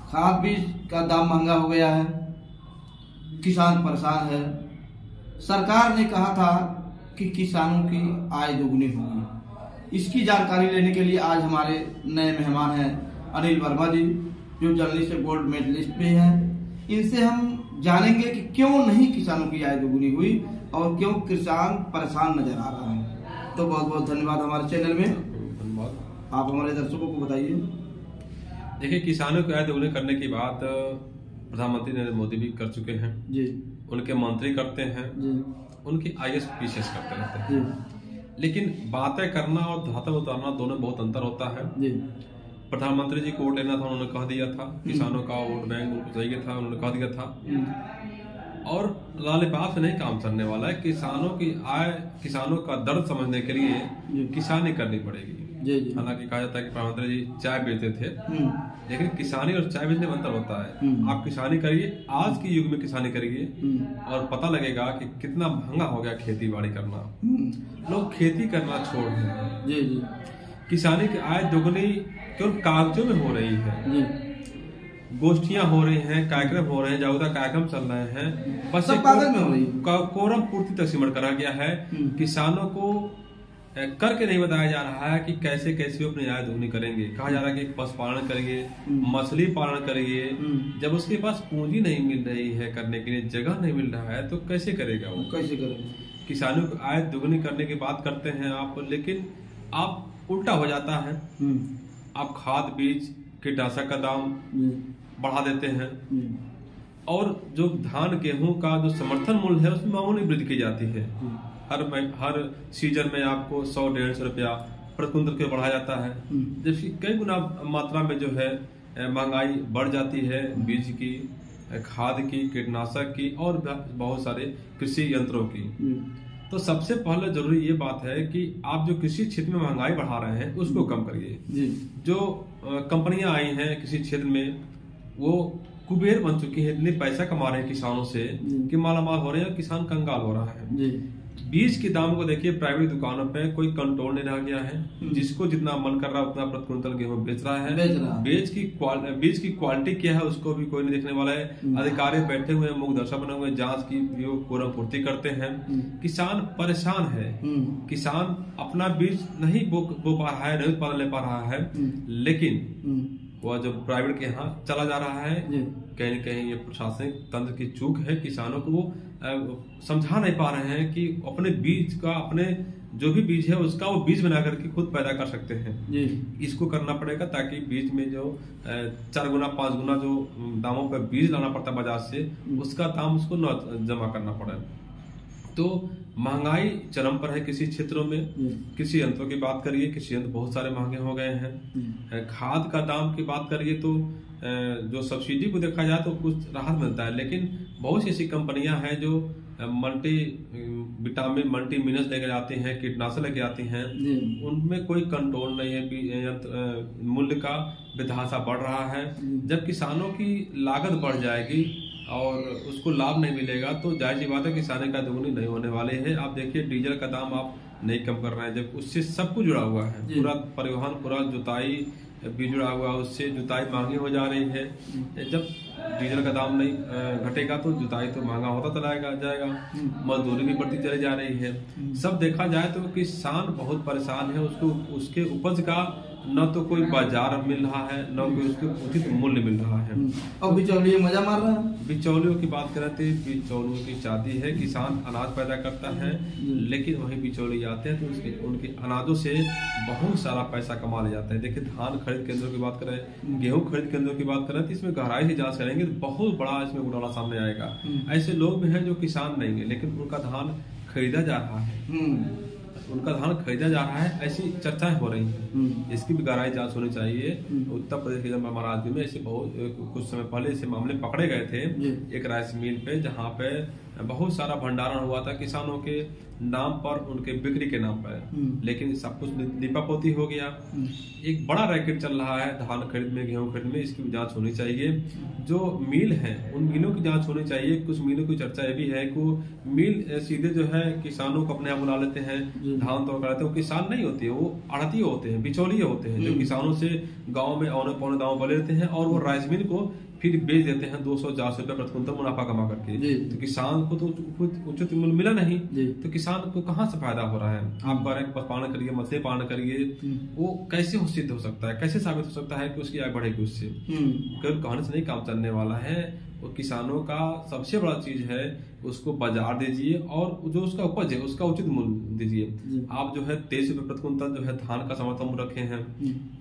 खाद बीज का दाम महंगा हो गया है, किसान परेशान है। सरकार ने कहा था कि किसानों की आय दोगुनी होगी। इसकी जानकारी लेने के लिए आज हमारे नए मेहमान हैं अनिल वर्मा जी, जो जर्नलिस्ट से गोल्ड मेडलिस्ट भी हैं। इनसे हम जानेंगे कि क्यों नहीं किसानों की आय दोगुनी हुई और क्यों किसान परेशान नजर आ रहा है। तो बहुत बहुत धन्यवाद हमारे चैनल में। धन्यवाद। आप हमारे दर्शकों को बताइए। देखिए, किसानों की आय दोगुनी करने की बात प्रधानमंत्री नरेंद्र मोदी भी कर चुके हैं जी, उनके मंत्री करते हैं जी, उनकी IAS PCS करते रहते हैं जी, लेकिन बातें करना और धरातल उतारना दोनों में बहुत अंतर होता है। जी, प्रधानमंत्री जी को वोट लेना था, उन्होंने कह दिया था किसानों का वोट बैंक उनको चाहिए था, उन्होंने कह दिया था। और लालिपाप से नहीं काम चलने वाला है। किसानों की आय, किसानों का दर्द समझने के लिए किसानी करनी पड़ेगी। जी, जी। हालांकि कहा जाता है कि प्रधानमंत्री जी चाय बेचते थे, लेकिन किसानी और चाय बेचने में अंतर होता है। आप किसानी करिए, आज के युग में किसानी करिए और पता लगेगा कि कितना महंगा हो गया खेती बाड़ी करना। लोग खेती करना छोड़ रहे हैं। जी, जी, किसानी की आय दोगुनी केवल कागजों में हो रही है। जी। गोष्ठियां हो रही हैं, कार्यक्रम हो रहे हैं, जागरूकता कार्यक्रम चल रहे हैं, बस सब कागज में हो रही है। कोरम पूर्ति तक सिमट करा गया है। किसानों को करके नहीं बताया जा रहा है कि कैसे कैसे वो अपनी आय दोगुनी करेंगे। कहा जा रहा है कि पशुपालन करिए, मछली पालन करिए। जब उसके पास पूंजी नहीं मिल रही है करने के लिए, जगह नहीं मिल रहा है, तो कैसे करेगा वो? कैसे करेंगे? किसानों की आय दोगुनी करने की बात करते हैं आप, लेकिन आप उल्टा हो जाता है। आप खाद बीज कीटनाशक का दाम बढ़ा देते हैं और जो धान गेहूं का जो समर्थन मूल्य है उसमें मामूली वृद्धि की जाती है। हर सीजन में आपको 100-150 रुपया प्रति कुंतल के बढ़ाया जाता है, जबकि कई गुना मात्रा में जो है महंगाई बढ़ जाती है। बीज की, खाद की, कीटनाशक की और बहुत सारे कृषि यंत्रों की। तो सबसे पहले जरूरी ये बात है कि आप जो कृषि क्षेत्र में महंगाई बढ़ा रहे हैं उसको कम करिए। जो कंपनियां आई हैं कृषि क्षेत्र में, वो कुबेर बन चुकी है, इतने पैसा कमा रहे हैं किसानों से कि मालामाल हो रहे हैं, किसान कंगाल हो रहा है। बीज के दाम को देखिए, प्राइवेट दुकानों पे कोई कंट्रोल नहीं रह गया है। जिसको जितना मन कर रहा है उतना प्रति कुंतल गेहूं बेच रहा है। बीज की क्वालिटी क्या है उसको भी कोई नहीं देखने वाला है। अधिकारी बैठे हुए, मुखदर्शक बने हुए, जांच की पूर्ण पूर्ति करते हैं। किसान परेशान है। किसान अपना बीज नहीं बो पा रहा है, नहीं उत्पादन ले पा रहा है, लेकिन वह जब प्राइवेट के यहाँ चला जा रहा है, कहीं न कहीं ये प्रशासनिक तंत्र की चूक है। किसानों को वो समझा नहीं पा रहे हैं कि अपने बीज का, अपने जो भी बीज है उसका वो बीज बना करके खुद पैदा कर सकते हैं। इसको करना पड़ेगा ताकि बीज में जो 4 गुना 5 गुना जो दामों पर बीज लाना पड़ता है बाजार से, उसका दाम उसको न जमा करना पड़े। तो महंगाई चरम पर है कृषि क्षेत्रों में। कृषि यंत्रों की बात करिए, कृषि यंत्र बहुत सारे महंगे हो गए हैं। खाद का दाम की बात करिए तो जो सब्सिडी को देखा जाए तो कुछ राहत मिलता है, लेकिन बहुत सी ऐसी कंपनियां हैं जो मल्टी विटामिन, मल्टी मिनरल्स लेकर आती हैं, कीटनाशक लेके आती हैं, उनमें कोई कंट्रोल नहीं है। मूल्य का बेतहाशा बढ़ रहा है। जब किसानों की लागत बढ़ जाएगी और उसको लाभ नहीं मिलेगा तो जायज बात है किसानी का दोगुनी नहीं होने वाले हैं। आप देखिए, डीजल का दाम आप नहीं कम कर रहे हैं, जब उससे सब कुछ जुड़ा हुआ है। पूरा परिवहन, पूरा जुताई भी जुड़ा हुआ है, उससे जुताई महंगी हो जा रही है। जब डीजल का दाम नहीं घटेगा तो जुताई तो महंगा होता चला जाएगा, मजदूरी भी बढ़ती चली जा रही है। सब देखा जाए तो किसान बहुत परेशान है। उसको उसके उपज का न तो कोई बाजार मिल रहा है, न कोई उसके उचित मूल्य मिल रहा है। और बिचौलिए मजा मार रहा है। बिचौलियों की बात करें तो बिचौलियों की चाहती है। किसान अनाज पैदा करता है, लेकिन वही बिचौलिए आते हैं तो उनके अनाजों से बहुत सारा पैसा कमा ले जाते हैं। देखिए, धान खरीद केंद्रों की बात करें, गेहूं खरीद केंद्रों की बात करें तो इसमें गहराई से जांच करेंगे तो बहुत बड़ा इसमें घोटाला सामने आएगा। ऐसे लोग भी हैं जो किसान नहीं है, लेकिन उनका धान खरीदा जा रहा है, उनका धान खरीदा जा रहा है, ऐसी चर्चाएं हो रही हैं। इसकी भी गहराई जांच होनी चाहिए। उत्तर प्रदेश के महाराष्ट्र में ऐसे बहुत कुछ समय पहले ऐसे मामले पकड़े गए थे एक राइस मिल पे, जहाँ पे बहुत सारा भंडारण हुआ था किसानों के नाम पर, उनके बिक्री के नाम पर, लेकिन सब कुछ लीपापोती हो गया। एक बड़ा रैकेट चल रहा है धान खरीद में, गेहूं खरीद में, इसकी जांच होनी चाहिए। जो मिल है उन मिलों की जांच होनी चाहिए। कुछ मिलों की चर्चा ये भी है कि मिल सीधे जो है किसानों को अपने यहाँ बुला लेते हैं, धान तोड़ कर लेते हैं। वो किसान नहीं होते हैं, वो आढ़ती होते हैं, बिचौलिए होते हैं, जो किसानों से गाँव में औने पौने दाम पर लेते हैं और वो राइस मिल को फिर बेच देते हैं 200-400 रुपए प्रति कुंतल मुनाफा कमा करके। तो किसान को तो उचित मूल्य मिला नहीं, तो किसान को कहाँ से फायदा हो रहा है? आप कह रहे हैं पशुपालन करिए, मछली पालन करिए, वो कैसे सिद्ध हो सकता है, कैसे साबित हो सकता है कि उसकी आय बढ़ेगी उससे? केवल कहने से नहीं काम चलने वाला है। वो किसानों का सबसे बड़ा चीज है, उसको बाजार दीजिए और जो उसका उपज है उसका उचित मूल्य दीजिए। आप जो है 23 रुपए प्रति कुंतल जो है धान का समर्थन मूल्य रखे हैं,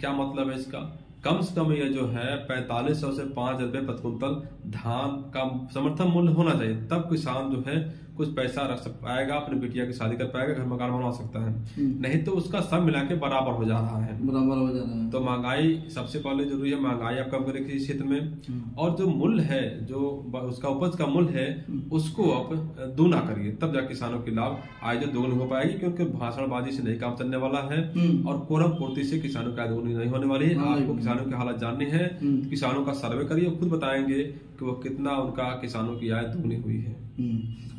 क्या मतलब है इसका? कम से कम ये जो है 4500 से 5000 रुपए प्रति कुंतल धान का समर्थन मूल्य होना चाहिए, तब किसान जो है कुछ पैसा रख पाएगा, अपनी बिटिया की शादी कर पाएगा, घर मकान बनवा सकता है। नहीं तो उसका सब मिला के बराबर हो जा रहा है, बराबर हो जा रहा है। तो महंगाई सबसे पहले जरूरी है, महंगाई आप कम करें किसी क्षेत्र में, और जो मूल्य है, जो उसका उपज का मूल्य है, उसको आप दूना करिए, तब जा किसानों की लाभ आय जो दोगुनी हो पाएगी। क्योंकि भाषणबाजी से नहीं काम चलने वाला है और कोरम पूर्ति से किसानों की आय दोगुनी नहीं होने वाली है। आपको किसानों की हालत जाननी है, किसानों का सर्वे करिए, खुद बताएंगे कि वो कितना उनका किसानों की आय दोगुनी हुई है।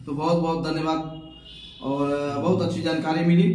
तो बहुत बहुत धन्यवाद और बहुत अच्छी जानकारी मिली।